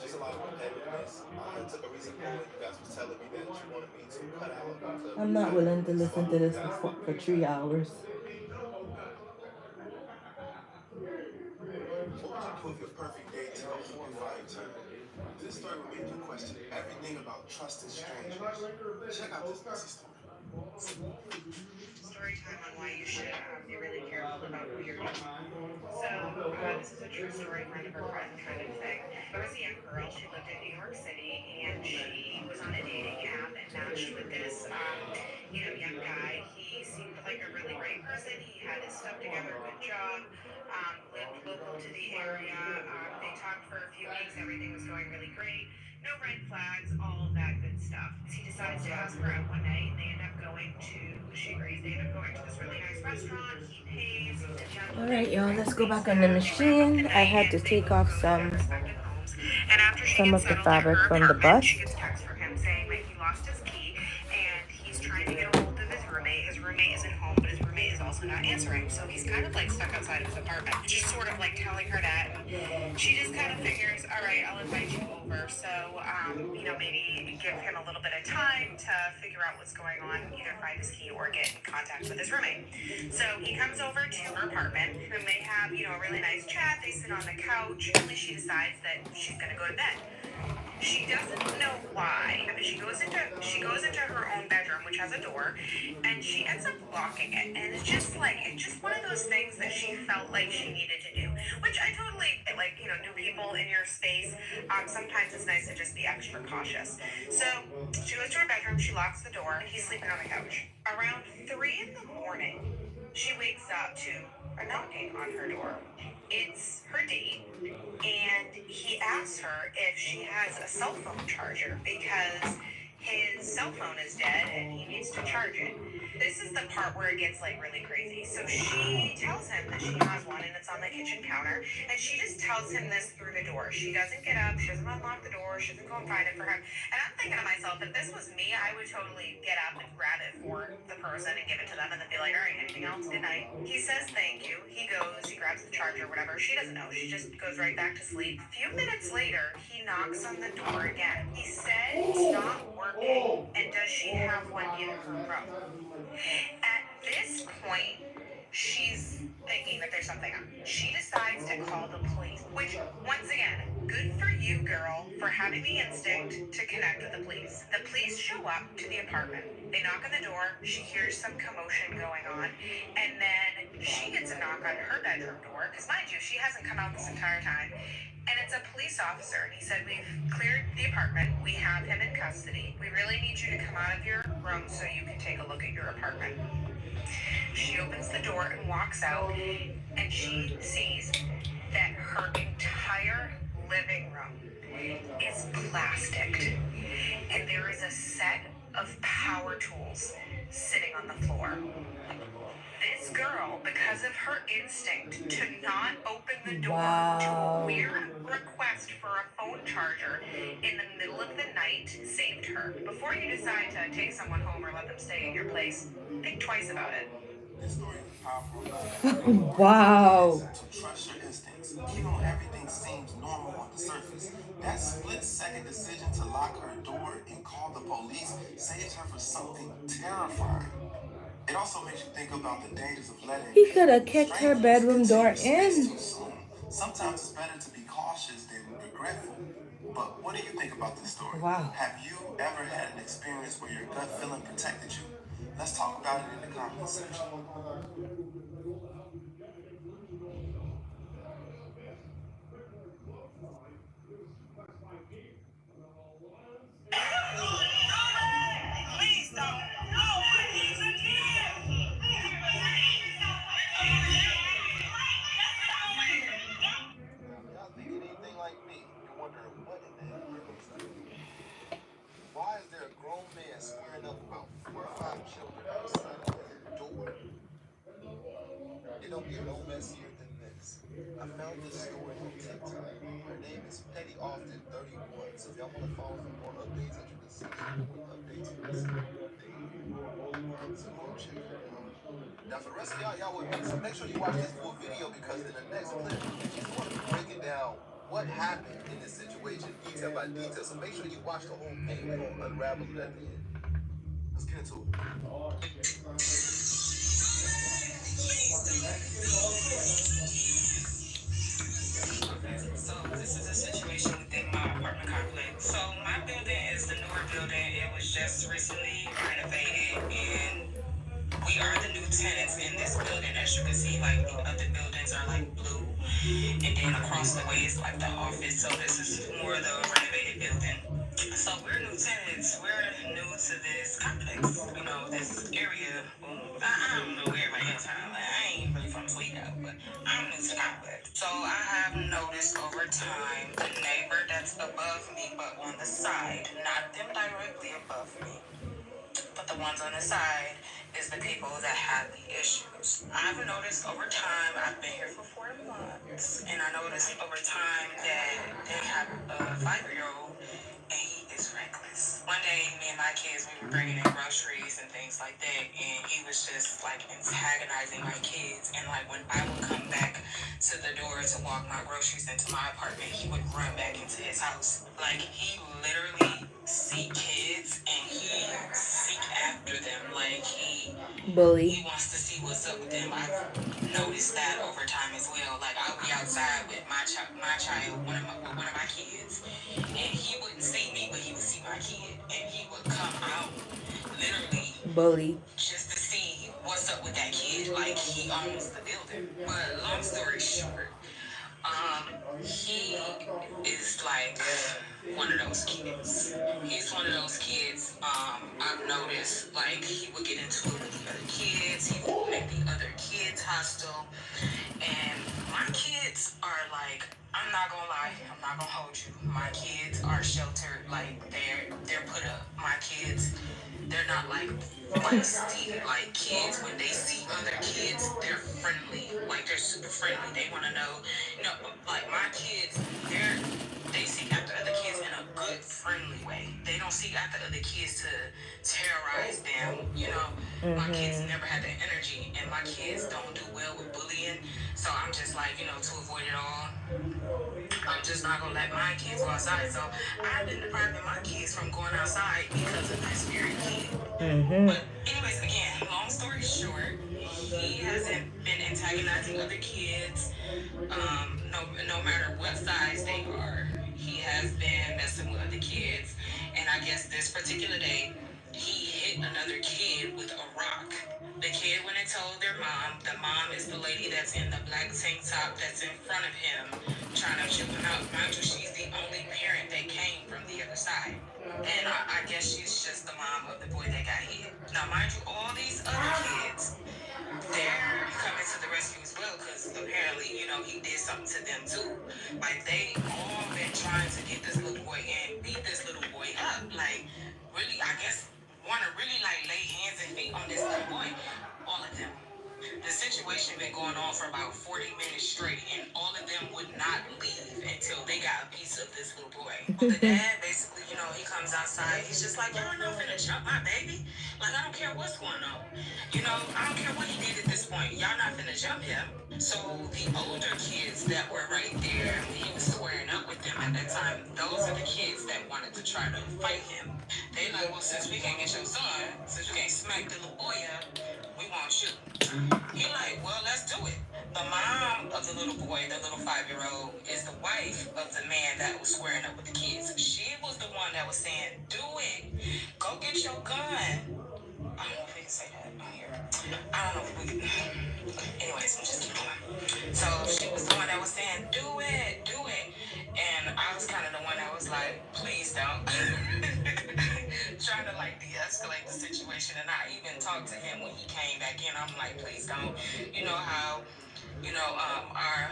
Just a lot of repetitiveness. I took a recent poll and you guys was telling me that you wanted me to cut out the I'm not repetitive willing to listen to so this you guys for 3 hours. what would you do if your perfect day took a horrifying turn? This story will make you question everything about trusting strangers. Check out this messy story. Story time on why you should be really careful about who you're dating. So, this is a true story, friend of a friend kind of thing. There was a young girl, she lived in New York City, and she was on a dating app and matched with this, young guy. He seemed like a really great person. He had his stuff together, good job, lived local to the area. They talked for a few weeks, everything was going really great. No red flags, all of that good stuff. He decides to ask her out one night, and they end up going to, she agrees, they end up going to this really nice restaurant. He pays, he's a All gentleman, right, he y'all, let's rents go things back on the there. They wrap up the machine. I night had and to they take both off go to their some respective homes. And after she some gets of the settled in fabric her from the apartment, she bust. gets text from him saying that he lost his key and he's trying to get a hold of his roommate. His roommate isn't home, but his roommate is also not answering. So he's kind of like stuck outside of his apartment, just sort of like telling her that. And she just kind of figures, all right, I'll invite you over. So, maybe give him a little bit of time to figure out what's going on, either find his key or get in contact with his roommate. So he comes over to her apartment and they have, a really nice chat. They sit on the couch. Finally, she decides that she's going to go to bed. She doesn't know why, but she goes into her own bedroom, which has a door, and she ends up locking it. And it's just one of those things that she felt like she needed to do, which I totally like. New people in your space. Sometimes it's nice to just be extra cautious. So she goes to her bedroom, she locks the door, and he's sleeping on the couch. Around 3 in the morning, she wakes up to a knocking on her door. It's her date, and he asks her if she has a cell phone charger because his cell phone is dead and he needs to charge it. This is the part where it gets like really crazy. So she tells him that she has one and it's on the kitchen counter. And she just tells him this through the door. She doesn't get up, she doesn't unlock the door, she doesn't go and find it for him. And I'm thinking to myself, if this was me, I would totally get up and grab it for the person and give it to them and then be like, all right, anything else? Good night. He says thank you. He goes, he grabs the charger, whatever. She doesn't know. She just goes right back to sleep. A few minutes later, he knocks on the door again. He said it's not working. And does she have one in her room? At this point, she's thinking that there's something up. She decides to call the police, which, once again, good for you, girl, for having the instinct to connect with the police. The police show up to the apartment. They knock on the door. She hears some commotion going on. And then she gets a knock on her bedroom door, because, mind you, she hasn't come out this entire time. And it's a police officer. And he said, we've cleared the apartment. We have him in custody. We really need you to come out of your room so you can take a look at your apartment. She opens the door and walks out, and she sees that her entire living room is plastic. And there is a set of power tools sitting on the floor. This girl, because of her instinct to not open the door to a weird request for a phone charger in the middle of the night, saved her. Before you decide to take someone home or let them stay at your place, think twice about it. This story is powerful. Wow. To trust your instincts, even when everything seems normal on the surface. That split-second decision to lock her door and call the police saves her from something terrifying. It also makes you think about the dangers of letting He could have kicked her strangers bedroom into door your space in. too soon. Sometimes it's better to be cautious than regretful. But what do you think about this story? Wow. Have you ever had an experience where your gut feeling protected you? Let's talk about it in the comments section. Please don't. No, he's a kid. Y'all thinking anything like me? You're wondering what in the hell is that? Why is there a grown man squaring up about 4 or 5 children outside of his door? It don't get no messier than this. I found this story on TikTok. Her name is Petty Often 31. So if y'all want to follow for more updates, as you can see, with updates in this day. So go check her out. Now for the rest of y'all with me. So make sure you watch this full video because in the next clip, she's going to be breaking down what happened in this situation, detail by detail. So make sure you watch the whole thing. We're going to unravel it at the end. Let's get into it. So this is a situation within my apartment complex. So my building is the newer building. It was just recently renovated, and we are the new tenants in this building. As you can see, like the other buildings are like blue, and then across the way is like the office. So this is more the renovated building. So we're new tenants. We're new to this complex. You know, this area. Well, I don't know where everybody else is. Like, I ain't really from Toledo, but I'm new to the complex. So I have noticed over time the neighbor that's above me, but on the side, not them directly above me, but the ones on the side is the people that have the issues. I've noticed over time, I've been here for 4 months, and I noticed over time that they have a 5-year-old, and he is reckless. One day, me and my kids, we were bringing in groceries and things like that, and he was just like antagonizing my kids. And like when I would come back to the door to walk my groceries into my apartment, he would run back into his house. Like he literally see kids and he seek after them. Like Bully. he wants to see what's up with them. I've noticed that over time as well. Like I'll be outside with my child, one of my kids, and he wouldn't see me, but he would see my kid, and he would come out literally Bully. just to see what's up with that kid. Like he owns the building. But long story short, he is like one of those kids. He's one of those kids. I've noticed like he would get into it with the other kids. He would make the other kids hostile. And my kids are like, I'm not gonna lie, I'm not gonna hold you. My kids are sheltered, like they're put up. My kids They're not like feisty like kids. When they see other kids, they're friendly. Like they're super friendly. They want to know, like my kids, they seek after other kids in a good, friendly way. They don't seek after other kids to terrorize them. My kids never had that energy, and my kids don't do well with bullying. So I'm just like, to avoid it all, I'm just not gonna let my kids go outside. So I've been depriving my kids from going outside because of this very kid. But anyways, again, long story short, he hasn't been antagonizing other kids. No matter what size they are, he has been messing with other kids. And I guess this particular day, he hit another kid with a rock. The kid went and told their mom. The mom is the lady that's in the black tank top that's in front of him, trying to chew him out. Mind you, she's the only parent that came from the other side. And I guess she's just the mom of the boy that got hit. Now, mind you, all these other kids, they're coming to the rescue as well because apparently, he did something to them too. Like, they all been trying to get this little boy and beat this little boy up. Like, really, I guess, want to really, like, lay hands and feet on this little boy. All of them. The situation been going on for about 40 minutes straight, and all of them would not leave until they got a piece of this little boy. Well, the dad basically, he comes outside. He's just like, y'all not finna jump my baby. Like, I don't care what's going on. I don't care what he did at this point. Y'all not finna jump him. So the older kids that were right there, he was squaring up with them at that time. Those are the kids that wanted to try to fight him. They like, well, since we can't get your son, since we can't smack the little boy up, we want you. He like, well, let's do it. The mom of the little boy, the little 5-year-old, is the wife of the man that was squaring up with the kids. She was the one that was saying, do it. Go get your gun. I don't know if we can say that on here. I don't know if we can. Anyways, I'm just keep going. So she was the one that was saying, do it, do it. And I was kind of the one that was like, please don't. Trying to like de-escalate the situation. And I even talked to him when he came back in. I'm like, please don't. You know how, our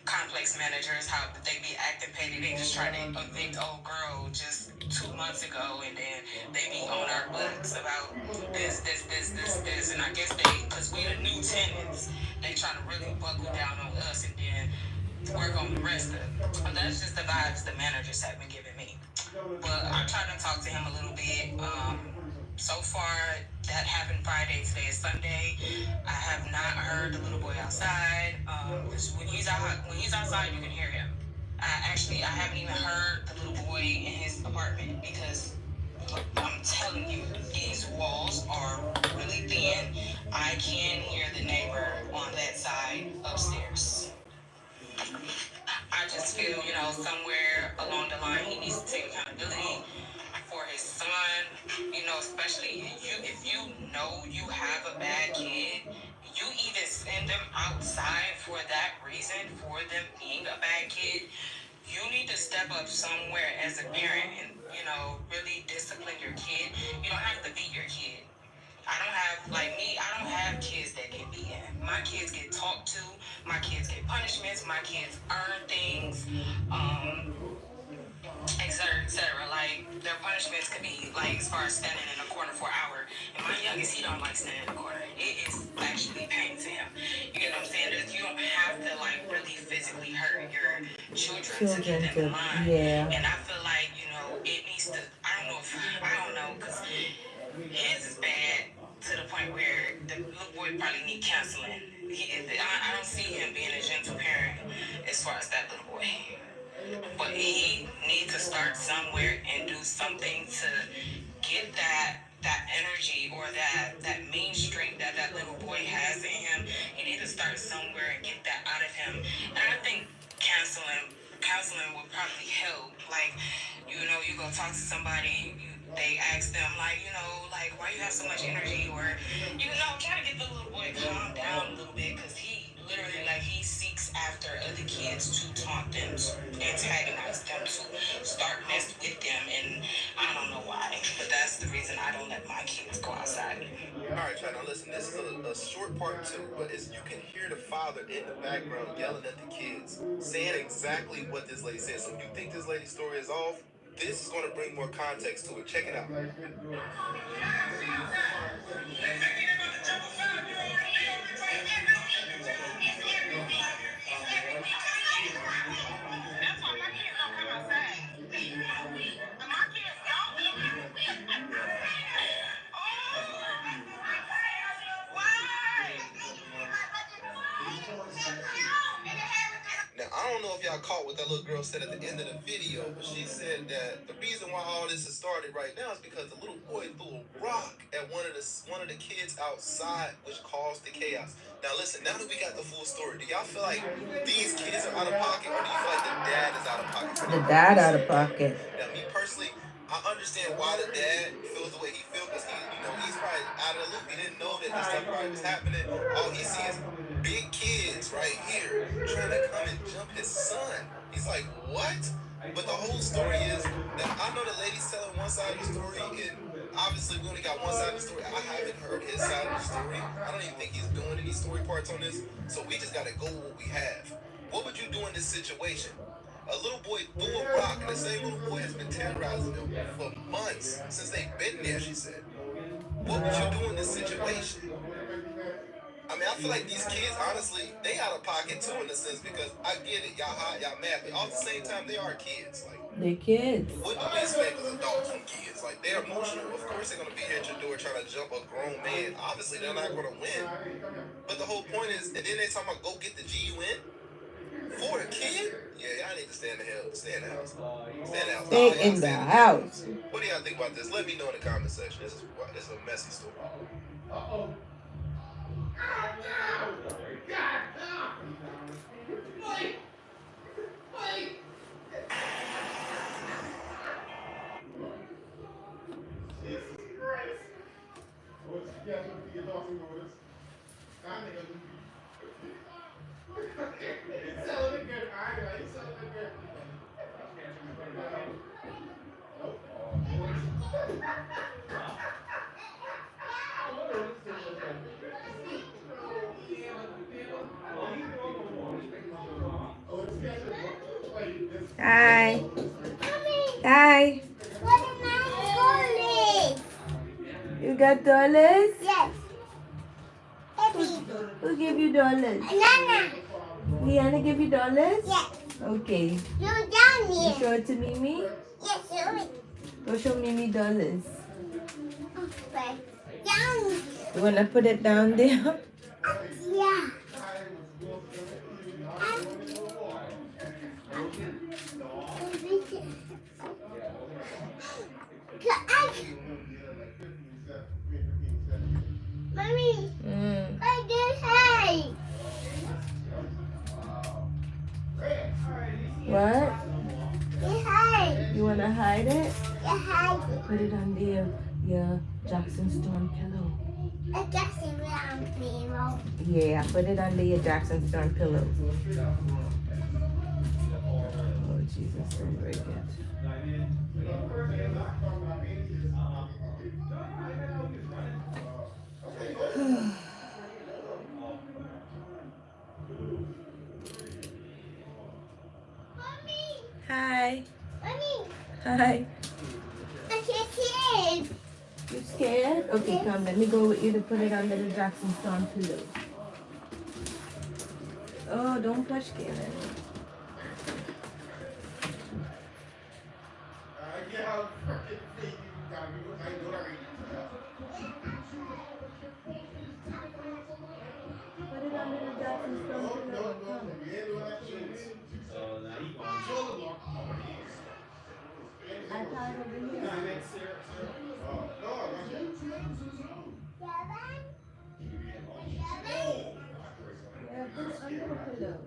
complex managers, how they be acting petty. They just try to evict old girl just 2 months ago, and then they be on our butts about this. And I guess because we the new tenants, they trying to really buckle down on us and then work on the rest of it. And that's just the vibes the managers have been giving me. But I tried to talk to him a little bit. So far, that happened Friday. Today is Sunday. I have not heard the little boy outside. 'Cause when he's outside, you can hear him. I haven't even heard the little boy in his apartment because I'm telling you, these walls are really thin. I can hear the neighbor on that side upstairs. I just feel, somewhere along the line, he needs to take accountability for his son. Especially if you know you have a bad kid, you even send them outside for that reason, for them being a bad kid. You need to step up somewhere as a parent and, really discipline your kid. You don't have to beat your kid. I don't have, like me, I don't have kids that get beaten. My kids get talked to. My kids get punishments. My kids earn things. Et cetera, et cetera. Like, their punishments could be, like, as far as standing in a corner for an hour. And my youngest, he don't like standing in a corner. It is actually pain to him. You get what I'm saying? You don't have to, like, really physically hurt your children to get them in line. Yeah. And I feel like, it needs to, I don't know, because his is bad to the point where the little boy probably need counseling. I don't see him being a gentle parent as far as that little boy. But he needs to start somewhere and do something to get that energy or that mean streak that little boy has in him. He needs to start somewhere and get that out of him. And I think counseling would probably help. Like, you go talk to somebody, they ask them, like, like, why you have so much energy? Or, try to get the little boy calm down a little bit, because he literally, like, he seeks after other kids to taunt them, to antagonize them, to start mess with them. And I don't know why, but that's the reason I don't let my kids go outside. All right, Chad, now listen, this is a short part two, but you can hear the father in the background yelling at the kids, saying exactly what this lady said. So you think this lady's story is off? This is going to bring more context to it. Check it out. That's why my kids don't come outside. And my kids don't. Now, I don't know if y'all caught what that little girl said at the end of the video, but she said that the reason why all this has started right now is because the little boy threw a rock at one of the kids outside, which caused the chaos. Now, listen, now that we got the full story, do y'all feel like these kids are out of pocket, or do you feel like the dad is out of pocket? The dad out of pocket. Now, me personally, I understand why the dad feels the way he feels, because he's probably out of the loop. He didn't know that this stuff probably was happening. All he sees big kids right here trying to come and jump his son. He's like, what? But the whole story is that I know the lady's telling one side of the story, and obviously we only got one side of the story. I haven't heard his side of the story. I don't even think he's doing any story parts on this. So we just got to go with what we have. What would you do in this situation? A little boy threw a rock, and the same little boy has been terrorizing them for months, since they've been there, she said. What would you do in this situation? I mean, I feel like these kids, honestly, they out of pocket too, in a sense, because I get it, y'all hot, y'all mad, but all at the same time, they are kids. Like, they're kids. What do we expect as adults from kids? Like, they're emotional. Of course, they're gonna be here at your door trying to jump a grown man. Obviously, they're not gonna win. But the whole point is, and then they talking about go get the GUN for a kid. Yeah, y'all need to stay in the house. Stay in the house. Stay in the house. Stay in the house. What do y'all think about this? Let me know in the comment section. This is a messy story. Hi. Hi. What am I You got dollars? Yes. Who gave you dollars? Nana. Liana give you dollars? Yes. Okay. You're down You here. show it to Mimi? Yes, you're Go show Mimi dollars. okay. Down here. You wanna put it down there? Yeah. Mommy, I did hide. What? You hide. You wanna hide it? You hide. Put it under your Jackson Storm pillow. It doesn't round pillow. Yeah, put it under your Jackson Storm pillow. Oh Jesus, don't break it. Hi. Mommy, Hi. I can't see. You scared? Okay, come. Let me go with you to put it under the Jackson Storm pillow. Oh, don't push, Kaylin. Put it under the Jackson Storm pillow. Come. I thought over here. Yeah, put it under the pillow.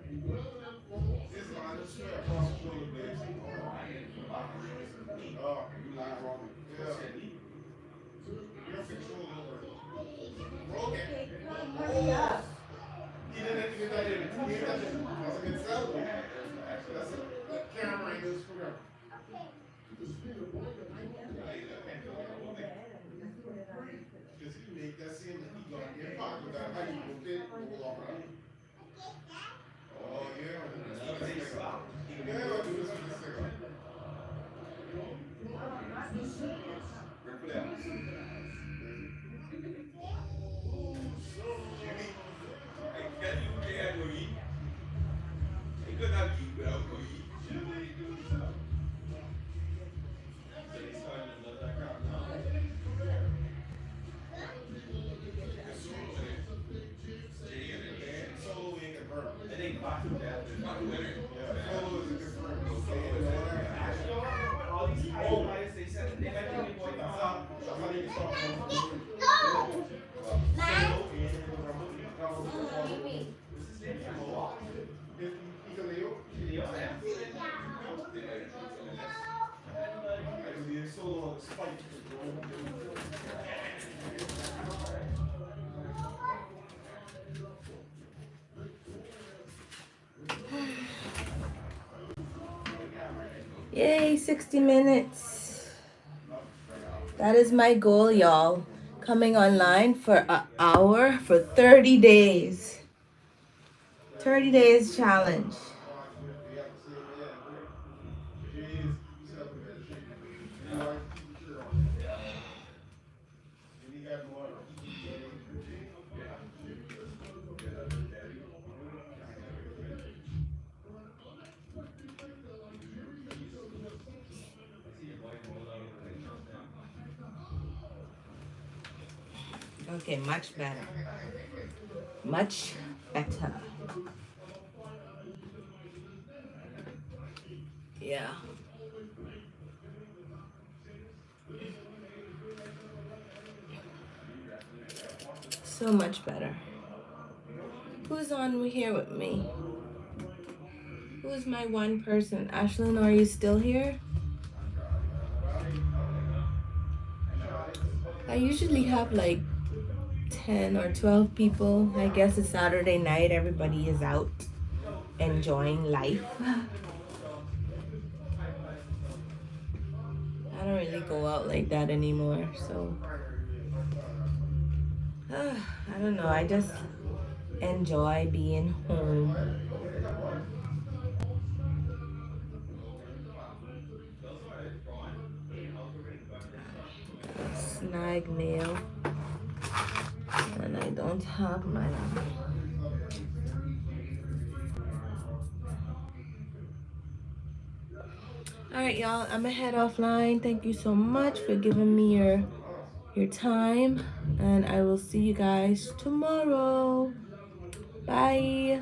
Okay, come, hurry up. Yay, 60 minutes. That is my goal, y'all. Coming online for an hour for 30 days. 30 days challenge. Okay, much better. Much better. Yeah. So much better. Who's on here with me? Who's my one person? Ashlyn, are you still here? I usually have like 10 or 12 people. I guess it's Saturday night. Everybody is out enjoying life. I don't really go out like that anymore. So, I don't know. I just enjoy being home. Snag nail. And I don't have my. Alright, y'all. I'm gonna head offline. Thank you so much for giving me your time. And I will see you guys tomorrow. Bye.